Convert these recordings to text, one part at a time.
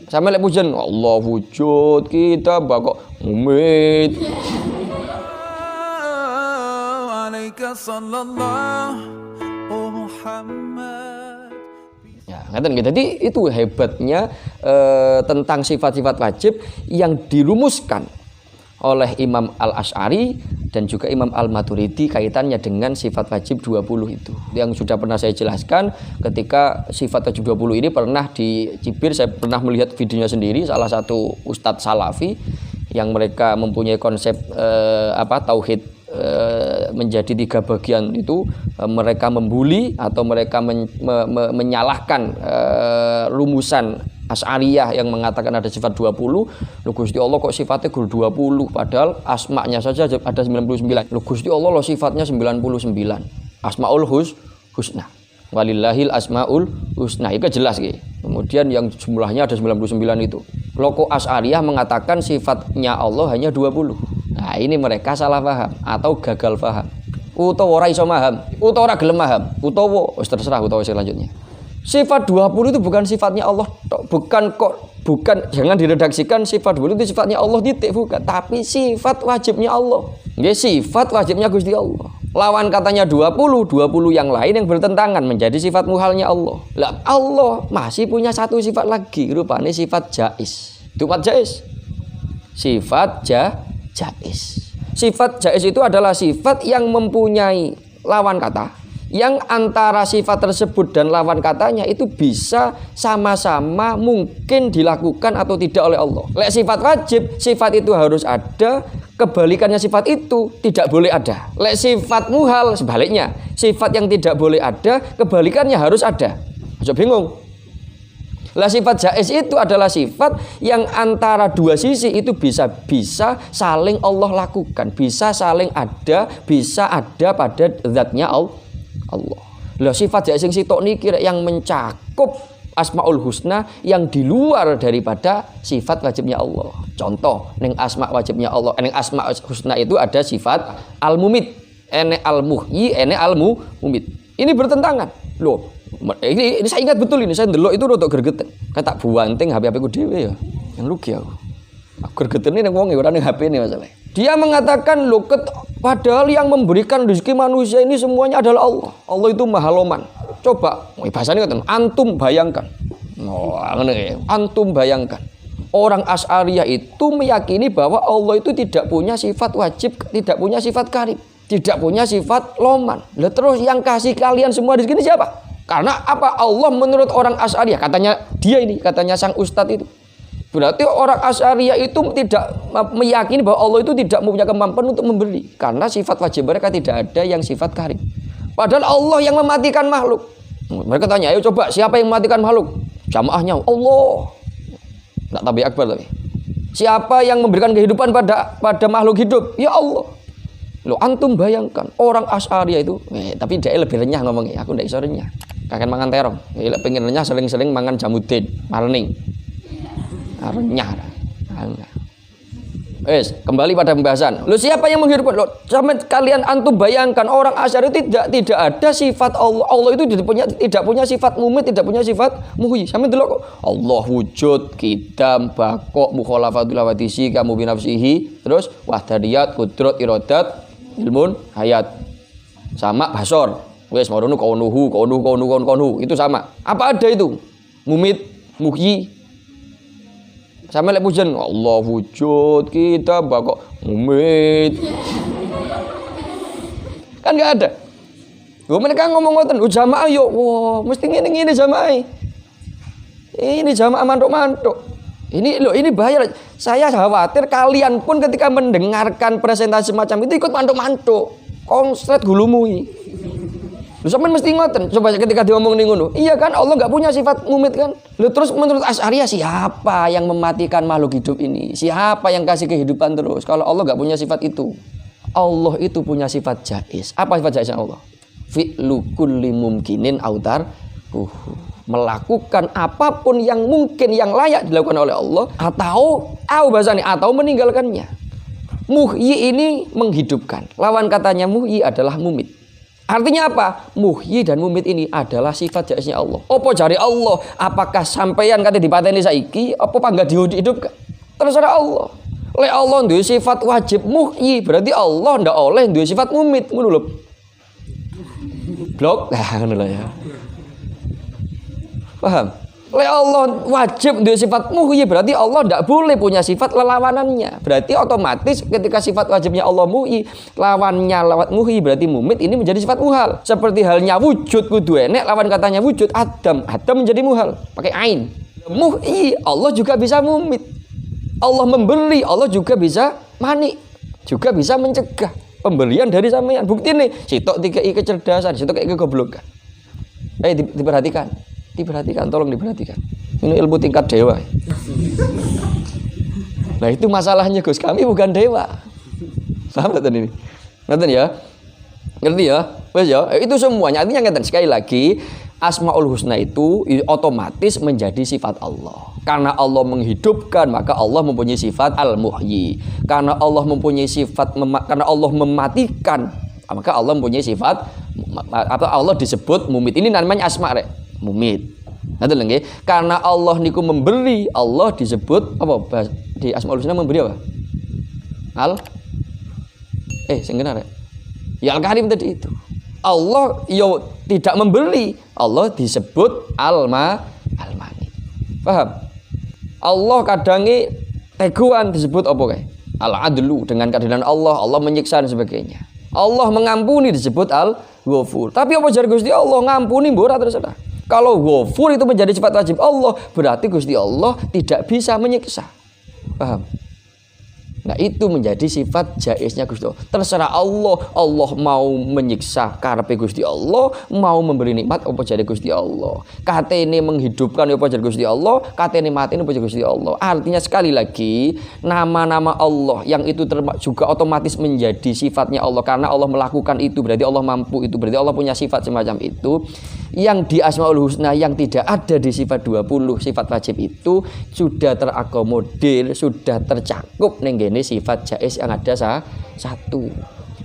Sampe lek pujian Allah wujud kita kok mumit. Alaika sallallahu Muhammad. Ya, ngaten nggih. Jadi itu hebatnya tentang sifat-sifat wajib yang dirumuskan oleh Imam Al-Asy'ari dan juga Imam Al-Maturidi kaitannya dengan sifat wajib 20 itu. Yang sudah pernah saya jelaskan ketika sifat wajib 20 ini pernah dicibir, saya pernah melihat videonya sendiri salah satu ustadz salafi yang mereka mempunyai konsep tauhid menjadi 3 bagian itu. Mereka membuli atau mereka menyalahkan rumusan Asy'ariyah yang mengatakan ada sifat 20. Loh Gusti Allah kok sifatnya 20 padahal asma'nya saja ada 99. Loh Gusti Allah loh sifatnya 99. Asmaul husna. Walillahil asmaul husna. Itu jelas gitu. Kemudian yang jumlahnya ada 99 itu. Loh kok Asy'ariyah mengatakan sifatnya Allah hanya 20. Nah, ini mereka salah paham atau gagal paham. Utawa ora iso paham, utawa ora gelem paham, utawa wis terserah utawa selanjutnya. Sifat 20 itu bukan sifatnya Allah, bukan jangan diredaksikan sifat 20 itu sifatnya Allah titik, bukan, tapi sifat wajibnya Allah. Nggih, sifat wajibnya Gusti Allah. Lawan katanya 20 yang lain yang bertentangan menjadi sifat muhalnya Allah. Lah Allah masih punya satu sifat lagi, rupanya sifat jaiz. Itu sifat jaiz. Sifat jaiz. Sifat jaiz itu adalah sifat yang mempunyai lawan kata, yang antara sifat tersebut dan lawan katanya itu bisa sama-sama mungkin dilakukan atau tidak oleh Allah. Lek sifat wajib, sifat itu harus ada, kebalikannya sifat itu tidak boleh ada. Lek sifat muhal, sebaliknya, sifat yang tidak boleh ada, kebalikannya harus ada. Aja bingung. Lah sifat jaiz itu adalah sifat yang antara dua sisi itu bisa saling Allah lakukan, bisa saling ada, bisa ada pada zatnya Allah. Lah sifat jaiz sing sitok niki yang mencakup Asmaul Husna yang di luar daripada sifat wajibnya Allah. Contoh, ning asma wajibnya Allah, ning Asma Husna itu ada sifat Al-Mumit, ene Al-Muhyi, ene Al-Mumit. Ini bertentangan. Loh, ini saya ingat betul ini, saya ndelok itu rodok gregeten. Kan tak buanting HP ku dhewe ya. Yang rugi aku. Gregeten ini nang wong ora ning HP ini masalah. Dia mengatakan loh, padahal yang memberikan rezeki manusia ini semuanya adalah Allah. Allah itu Maha Loman. Coba, bahasanya kata, antum bayangkan. Antum bayangkan. Orang Asy'ariyah itu meyakini bahwa Allah itu tidak punya sifat wajib, tidak punya sifat karim, tidak punya sifat loman. Lah terus yang kasih kalian semua rezeki ini siapa? Karena apa? Allah menurut orang Asy'ariyah, katanya dia ini, katanya sang ustadz itu. Berarti orang Asy'ariyah itu tidak meyakini bahwa Allah itu tidak punya kemampuan untuk memberi. Karena sifat wajib mereka tidak ada yang sifat karim. Padahal Allah yang mematikan makhluk. Mereka tanya, ayo coba siapa yang mematikan makhluk? Jamaahnya Allah. Enggak tabi akbar tapi. Siapa yang memberikan kehidupan pada makhluk hidup? Ya Allah. Loh antum bayangkan orang Asy'ariyah itu, tapi dia lebih renyah ngomongnya. Aku ndak iso renyah. Kakek mangan terong. Lek pengen renyah sering-sering mangan jamudin, marning. Renyah. Kembali pada pembahasan. Loh siapa yang menghidupkan? Loh sampai kalian antum bayangkan orang Asy'ari tidak ada sifat Allah. Allah itu tidak punya sifat mumit, tidak punya sifat muhyi. Sampai delok Allah wujud, qidam, baqo, mukhalafatul hawadisi, kamu binafsihi, terus wahdaniyat, qudrat, iradat, ilmun, hayat. Sama basor. Wes marono kaunuhu. Itu sama. Apa ada itu? Mumit, muhyi. Sama lek pujian Allah wujud kita kok mumit. Kan enggak ada. Loh mereka ngomong ngoten, jamaah yo, wah mesti ngene jamaah. Ini jamaah mantuk-mantuk. Ini bahaya. Saya khawatir kalian pun ketika mendengarkan presentasi macam itu ikut mantuk-mantuk. Konslet gulumui. Lu sampean mesti ngoten. Coba ketika diomong ning ngono. Iya kan Allah enggak punya sifat mumit kan? Lu terus menurut Asy'ariyah siapa yang mematikan makhluk hidup ini? Siapa yang kasih kehidupan terus? Kalau Allah enggak punya sifat itu. Allah itu punya sifat jaiz. Apa sifat jaiznya Allah? Fi'lu kulli mumkinin autar melakukan apapun yang mungkin yang layak dilakukan oleh Allah atau bahasanya atau meninggalkannya. Muhyi ini menghidupkan. Lawan katanya muhyi adalah mumit. Artinya apa? Muhyi dan mumit ini adalah sifat jaisnya Allah. Apa jari Allah? Apakah sampeyan kate dipateni saiki apa panggah dihidupkan? Terserah Allah. Lek Allah duwe sifat wajib muhyi, berarti Allah ndak oleh duwe sifat mumit, ngono lho. Blok. Nah, ngono lah ya. Paham? Lek Allah wajib duwe sifat muhyi, berarti Allah ndak boleh punya sifat lelawanannya. Berarti otomatis ketika sifat wajibnya Allah muhyi, lawannya lawat muhyi berarti mumit, ini menjadi sifat muhal. Seperti halnya wujud kudu enek, lawan katanya wujud Adam. Adam menjadi muhal, pakai ain. Muhyi, Allah juga bisa mumit. Allah memberi, Allah juga bisa mani, juga bisa mencegah pemberian dari sampeyan. Bukti nih, sitok dikai kecerdasan, sitok kayak kegoblokan. Diperhatikan, tolong diperhatikan. Ini ilmu tingkat dewa. Nah itu masalahnya Gus, kami bukan dewa. Paham nggak ini? Ngerti ya? Ngerti ya? Wes ya. Itu semuanya artinya ngeten. Sekali lagi, Asmaul Husna itu otomatis menjadi sifat Allah. Karena Allah menghidupkan, maka Allah mempunyai sifat Al-Muhyi. Karena Allah mempunyai sifat karena Allah mematikan, maka Allah mempunyai sifat atau Allah disebut mumit. Ini namanya asma rek. Mumit. Ngerti nggih? Karena Allah niku memberi, Allah disebut apa? Di Asmaul Husna memberi apa? Sing benar rek. Ya Al-Karim tadi itu. Allah yo tidak memberi, Allah disebut Al-Mani. Paham? Allah kadangi teguan disebut apa kae? Al-Adlu, dengan keadilan Allah, Allah menyiksa dan sebagainya. Allah mengampuni disebut Al-Ghafur. Tapi apa jar Gusti Allah ngampuni mbok ora terserah. Kalau Ghafur itu menjadi sifat wajib Allah, berarti Gusti Allah tidak bisa menyiksa. Paham? Nah itu menjadi sifat jaisnya Gusti Allah. Terserah Allah, Allah mau menyiksa karepe Gusti Allah, mau memberi nikmat apa jare Gusti Allah. Katene menghidupkan apa jare Gusti Allah, katene mati apa jare Gusti Allah. Artinya sekali lagi, nama-nama Allah yang itu juga otomatis menjadi sifatnya Allah karena Allah melakukan itu, berarti Allah mampu itu, berarti Allah punya sifat semacam itu. Yang di Asmaul Husna yang tidak ada di sifat 20 sifat wajib itu sudah terakomodir, sudah tercakup ning ngene sifat jais yang ada satu.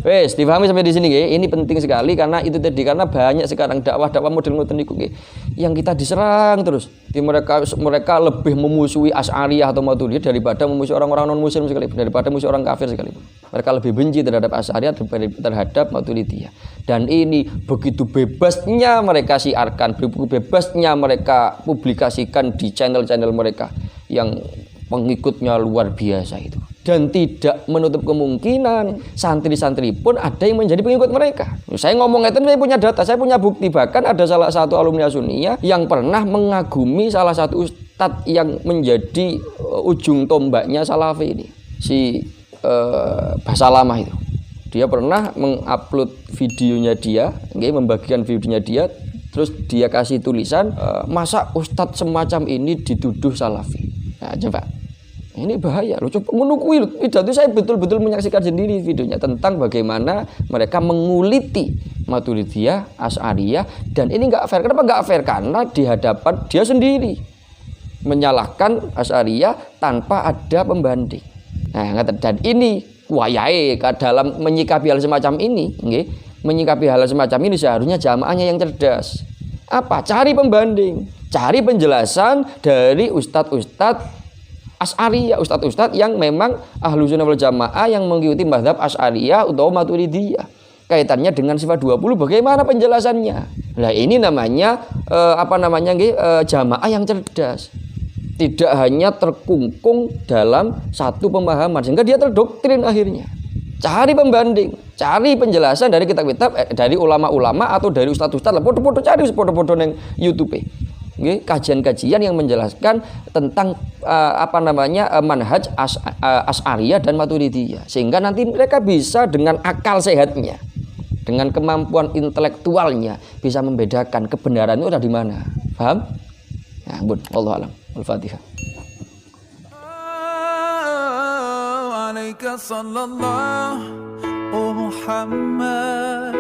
Wes, dipahami sampai di sini nggih. Ini penting sekali karena itu tadi, karena banyak sekarang dakwah-dakwah model ngoten niku nggih. Yang kita diserang terus. Mereka lebih memusuhi Asy'ariyah atau Maturidiyah daripada memusuhi orang-orang non muslim sekalipun, daripada musuh orang kafir sekalipun. Mereka lebih benci terhadap Asy'ariyah terhadap Maturidiyah. Dan ini begitu bebasnya mereka siarkan, begitu bebasnya mereka publikasikan di channel-channel mereka yang pengikutnya luar biasa itu. Dan tidak menutup kemungkinan santri-santri pun ada yang menjadi pengikut mereka. Saya ngomong itu, saya punya data, saya punya bukti. Bahkan ada salah satu alumni Sunniyah yang pernah mengagumi salah satu ustadz yang menjadi ujung tombaknya Salafi ini, si Basalamah itu. Dia pernah mengupload videonya dia, membagikan videonya dia, terus dia kasih tulisan, masa ustadz semacam ini dituduh Salafi. Nah, coba. Ini bahaya loh, coba menukui loh. Itu saya betul-betul menyaksikan sendiri videonya tentang bagaimana mereka menguliti Maturidiyah, Asy'ariyah, dan ini nggak fair. Kenapa nggak fair? Karena di hadapan dia sendiri menyalahkan Asy'ariyah tanpa ada pembanding. Nah, dan ini wayahe dalam menyikapi hal semacam ini, menyikapi hal semacam ini seharusnya jamaahnya yang cerdas. Apa? Cari pembanding, cari penjelasan dari ustadz-ustadz Asy'ariyah, ustadz-ustadz yang memang ahlu sunnah wal jamaah yang mengikuti mazhab Asy'ariyah atau Maturidiyah. Kaitannya dengan sifat 20 bagaimana penjelasannya? Nah ini namanya jamaah yang cerdas. Tidak hanya terkungkung dalam satu pemahaman sehingga dia terdoktrin akhirnya. Cari pembanding, cari penjelasan dari kitab-kitab dari ulama-ulama atau dari ustadz-ustadz. Foto-foto cari foto-foto yang YouTube. Kajian-kajian yang menjelaskan tentang manhaj Asy'ariyah dan Maturidiyah, sehingga nanti mereka bisa dengan akal sehatnya, dengan kemampuan intelektualnya bisa membedakan kebenaran itu ada di mana. Paham? Ya, ampun, wallahu a'lam. Al-Fatihah. Alaika sallallahu Muhammad.